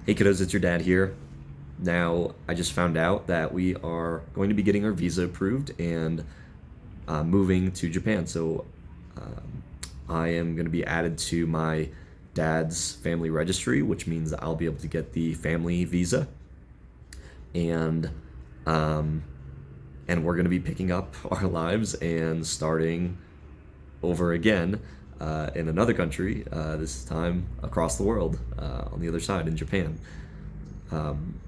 Hey kiddos, it's your dad here. Now, I just found out that we are going to be getting our visa approved and moving to Japan. So, um, I am going to be added to my dad's family registry, which means I'll be able to get the family visa, and um, and we're going to be picking up our lives and starting over again in another country. This time across the world, on the other side in Japan. Um,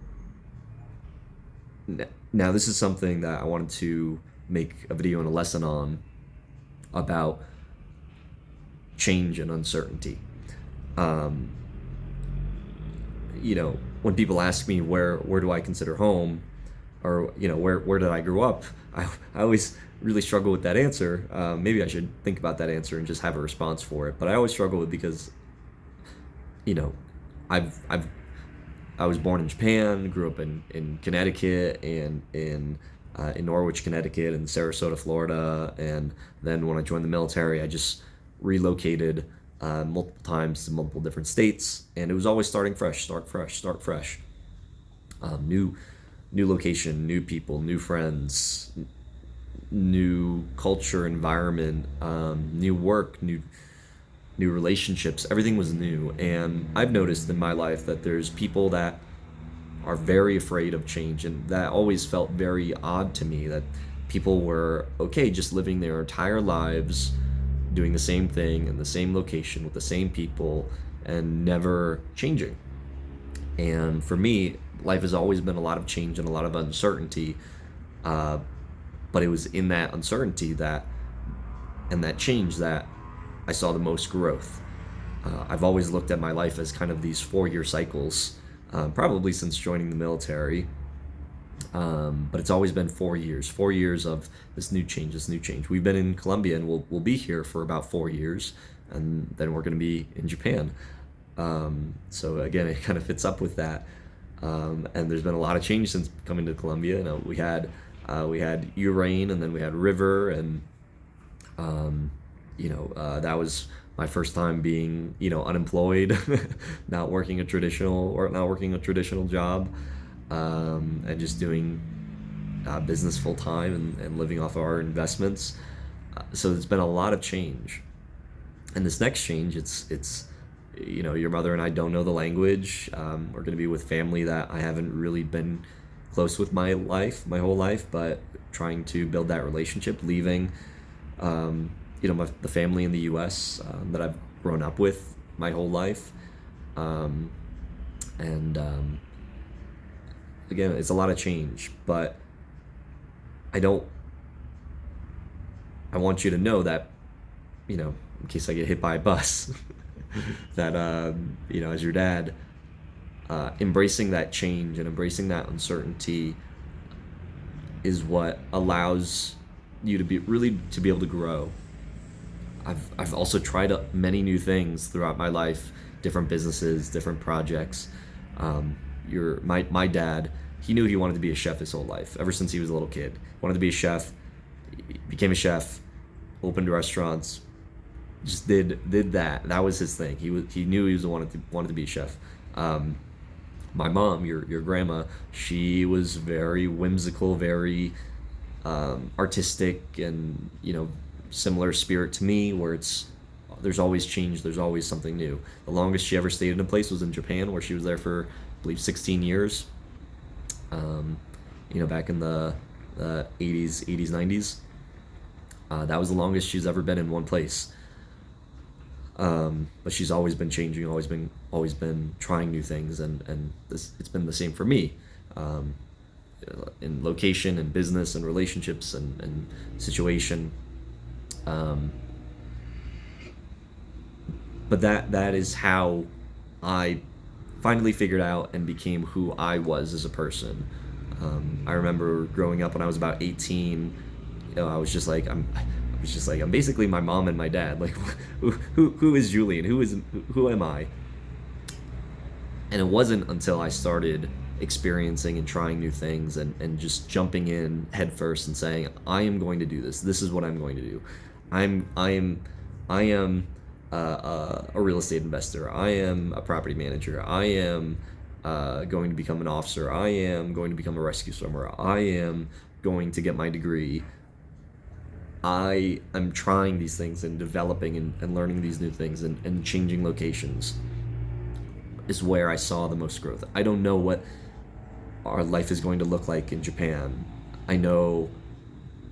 Now, this is something that I wanted to make a video and a lesson on about change and uncertainty. Um, when people ask me where do I consider home, or where did I grow up, I always really struggle with that answer. Maybe I should think about that answer and just have a response for it. But I always struggle with because you know I've I was born in Japan, grew up in Connecticut and in Norwich, Connecticut, and Sarasota, Florida, and then when I joined the military, I just relocated multiple times to multiple different states, and it was always starting fresh, start fresh, start fresh. New location, new people, new friends, new culture, environment, new work, new relationships. Everything was new, and I've noticed in my life that there's people that are very afraid of change, and that always felt very odd to me, that people were okay just living their entire lives doing the same thing in the same location with the same people and never changing. And for me, life has always been a lot of change and a lot of uncertainty, uh, but it was in that uncertainty that and that change that I saw the most growth. I've always looked at my life as kind of these 4 year cycles, probably since joining the military. But it's always been 4 years, 4 years of this new change, this new change. We've been in Colombia, and we'll be here for about 4 years, and then we're going to be in Japan. So again, it kind of fits up with that. And there's been a lot of change since coming to Colombia. We had Urain, and then we had River, and that was my first time being unemployed, not working a traditional job, and just doing business full time, and living off of our investments. So it's been a lot of change, and this next change, it's your mother and I don't know the language. We're going to be with family that I haven't really been close with my whole life, but trying to build that relationship, leaving the family in the U.S. That I've grown up with my whole life, and again, it's a lot of change, but I don't. I want you to know that, in case I get hit by a bus, that as your dad, embracing that change and embracing that uncertainty is what allows you to be able to grow. I've also tried many new things throughout my life, different businesses, different projects. My dad, he knew he wanted to be a chef his whole life, ever since he was a little kid. Wanted to be a chef, became a chef, opened restaurants, just did that. That was his thing. He knew he wanted to be a chef. My mom, your grandma, she was very whimsical, very artistic, and similar spirit to me, where there's always change, there's always something new. The longest she ever stayed in a place was in Japan, where she was there for, I believe, 16 years. Back in the 80s, 90s. That was the longest she's ever been in one place. But she's always been changing, always been trying new things, and it's been the same for me, in location and business and relationships and situation. But that is how I finally figured out and became who I was as a person. I remember growing up when I was about 18. I was just like I'm basically my mom and my dad. Like, who is Julian? Who am I? And it wasn't until I started experiencing and trying new things, and just jumping in head first and saying, I am going to do this. This is what I'm going to do. I am a real estate investor. I am a property manager. I am going to become an officer. I am going to become a rescue swimmer. I am going to get my degree. I am trying these things and developing and learning these new things and changing locations is where I saw the most growth. I don't know what our life is going to look like in Japan. I know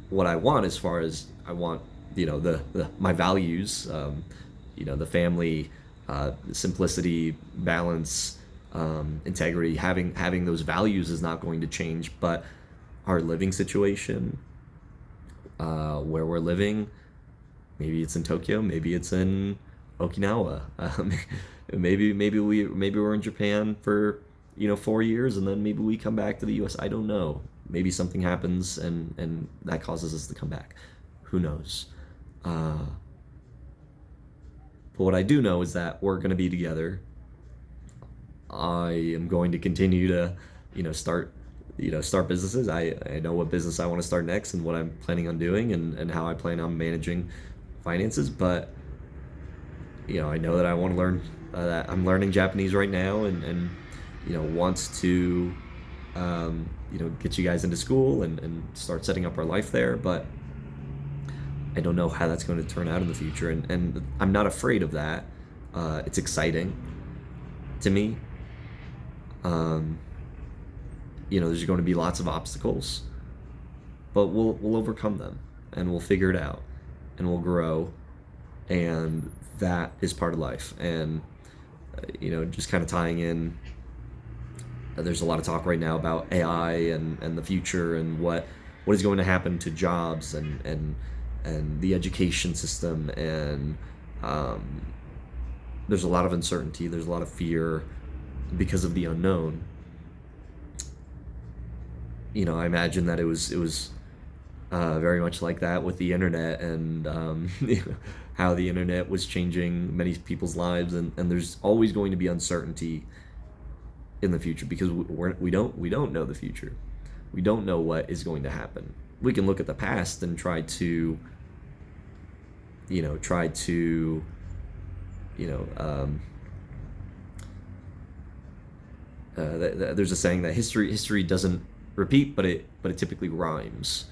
what I want as far as I want, the my values, the family, simplicity, balance, integrity. Having those values is not going to change, but our living situation, where we're living, maybe it's in Tokyo, maybe it's in Okinawa, maybe we're in Japan for 4 years, and then maybe we come back to the U.S. I don't know. Maybe something happens and that causes us to come back. Who knows? But what I do know is that we're going to be together. I am going to continue to, start businesses. I know what business I want to start next and what I'm planning on doing and how I plan on managing finances. But, I know that I want to learn, that I'm learning Japanese right now and wants to, get you guys into school and start setting up our life there. But I don't know how that's going to turn out in the future. And I'm not afraid of that. It's exciting to me. There's going to be lots of obstacles, but we'll overcome them and we'll figure it out and we'll grow, and that is part of life. And just kind of tying in, there's a lot of talk right now about AI and the future and what is going to happen to jobs and the education system, and there's a lot of uncertainty, there's a lot of fear because of the unknown. I imagine that it was very much like that with the internet and how the internet was changing many people's lives, and there's always going to be uncertainty in the future because we don't know the future. We don't know what is going to happen. We can look at the past and try to there's a saying that history doesn't repeat, but it typically rhymes.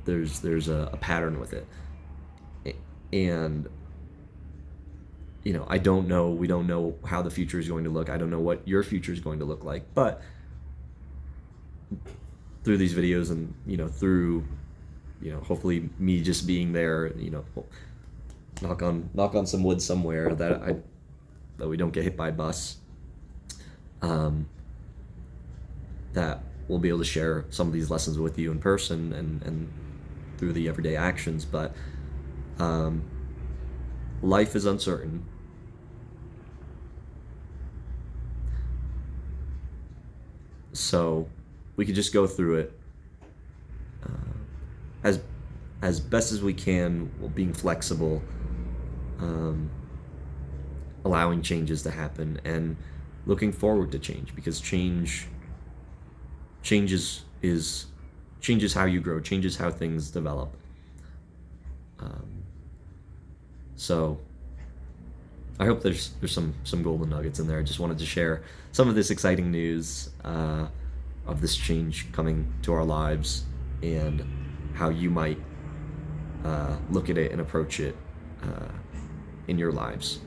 There's a pattern with it, and I don't know. We don't know how the future is going to look. I don't know what your future is going to look like, but through these videos and through hopefully me just being there, knock on some wood somewhere that we don't get hit by a bus. That we'll be able to share some of these lessons with you in person and through the everyday actions. But life is uncertain. So we could just go through it as best as we can, while being flexible, allowing changes to happen, and looking forward to change, because changes how you grow, changes how things develop. So I hope there's some golden nuggets in there. I just wanted to share some of this exciting news of this change coming to our lives, and how you might look at it and approach it in your lives.